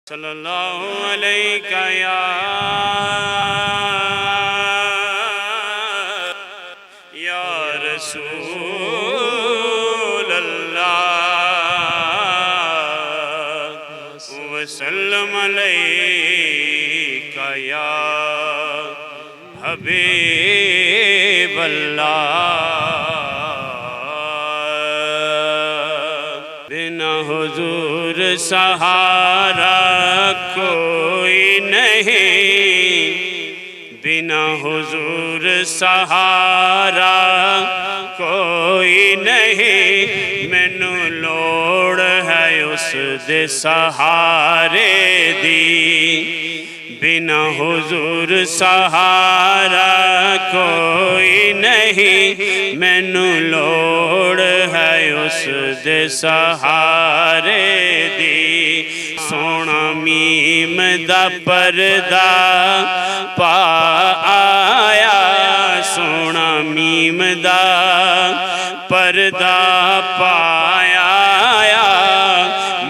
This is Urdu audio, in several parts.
صلی اللہ علیہ یا رسول اللہ وسلم علیہ یا حبیب اللہ بنا حضور سہارا کوئی نہیں، بنا حضور سہارا کوئی نہیں، مینوں لوڑ ہے اس دے سہارے دی، بنا حضور سہارا کوئی نہیں، مینوں لوڑ ہے اس دے سہارے دی، سونا میم دا پردہ پا آیا، سونا میم دا پردہ پایا،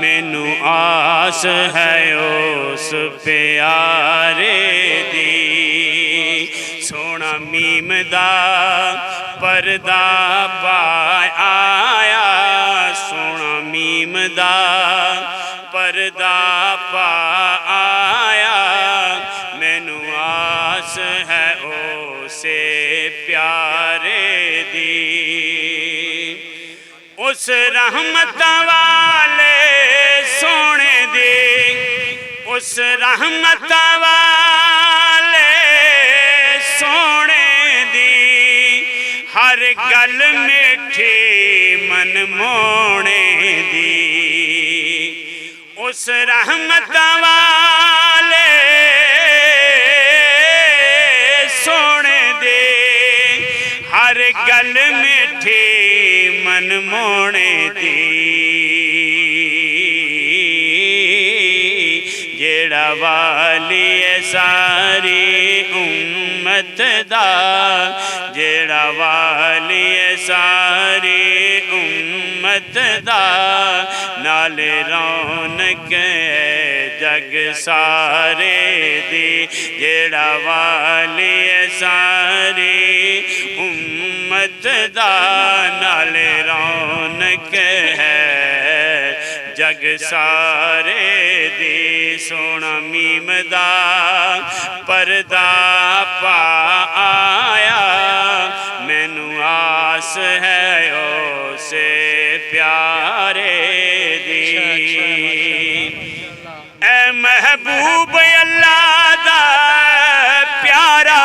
مینوں آس ہے اس پیارے دی، سونا میم دا پردہ پایا، سونا میم دا پردہ پایا، مینوں آس ہے اسے پیارے دی، اس رحمت والے سونے دی، اس رحمت والے سونے دی، ہر گل میٹھی من مونے دی، اس رحمت والے سونے دی، ہر گل میٹھی من مونے دی، جیڑا والی ہے ساری امت دا، جیڑا والی ہے ساری امت دا، نال رونق ہے جگ سارے دی، جیڑا والی ہے ساری امت دا، نال رونق ہے جگ سارے دی، سونا میم دا پردہ پا آیا، مینوں آس ہے اسے پیارے دی، اے محبوب اللہ دا پیارا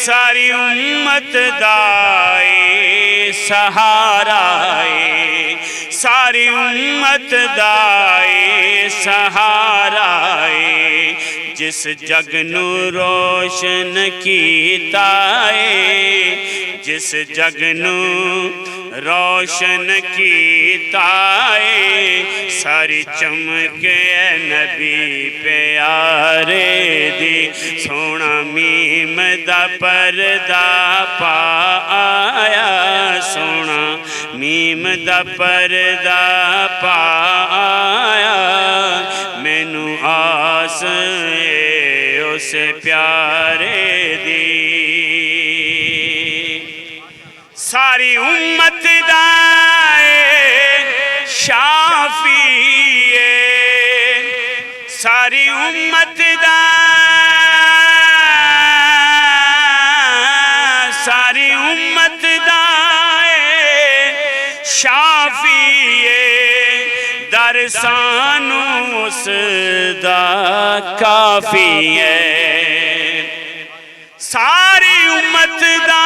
ساری امت دائی سہارا، ساری امت دائی سہارا، جس جگ نو روشن کیتا ہے، جس جگ نو روشن کیتا ہے، ساری چمک ہے نبی پیارے دی، سونا میم دا پردہ پا آیا، سونا میم دا پردہ پا آیا، مینوں آس اس پیارے دی، ساری امت دا شافی ہے، ساری امت دا، ساری امت دا شافی ہے، در سانوں اس دا کافی ہے، ساری امت دا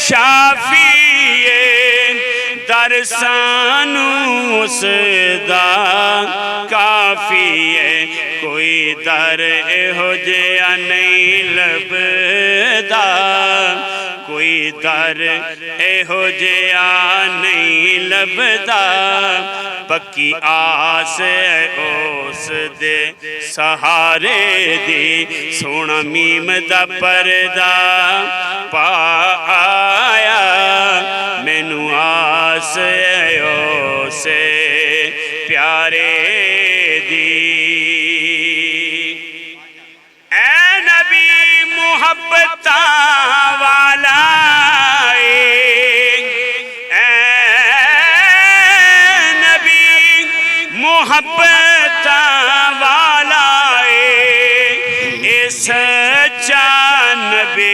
شافی ہے، در سانوں اس دا کافی ہے، کوئی در اہو جیا نہیں لبدا، کوئی در اہو جیا نہیں لبدا، پکی آس اس دے سہارے دی سونا میم دا پردہ پا آیا مینو آس اس پیارے دی اے نبی محبت والا محبت والا اس نبی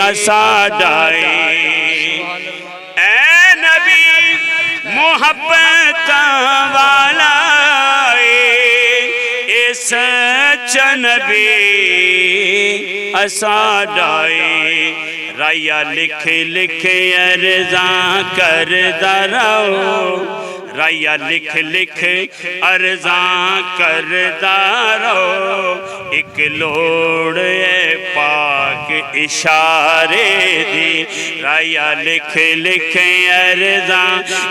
اساڈائے اے نبی محبت والا اس نبی اساڈائے رایا لکھ لکھ عرضاں کردہ رہو رایا لکھ لکھ عرضاں کردہ رہو ایک لوڑ پاک اشارے دی رایا لکھ لکھ عرضاں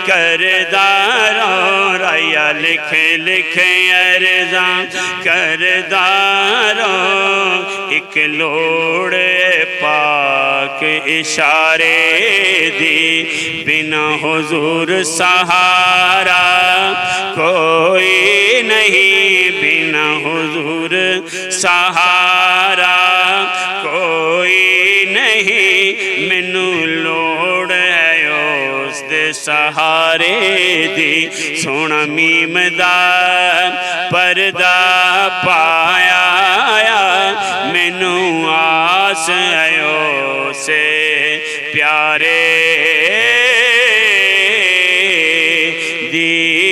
کردہ رہو رایا لکھ لکھ عرضاں کردہ رہو ایک لوڑ پاک اشارے دی بنا حضور سہارا کوئی نہیں بنا حضور سہارا کوئی نہیں مینو لوڑ ہے اس دے سہارے دی سونا میم دا پردہ پایا مینو آس ہے اسے پیارے دی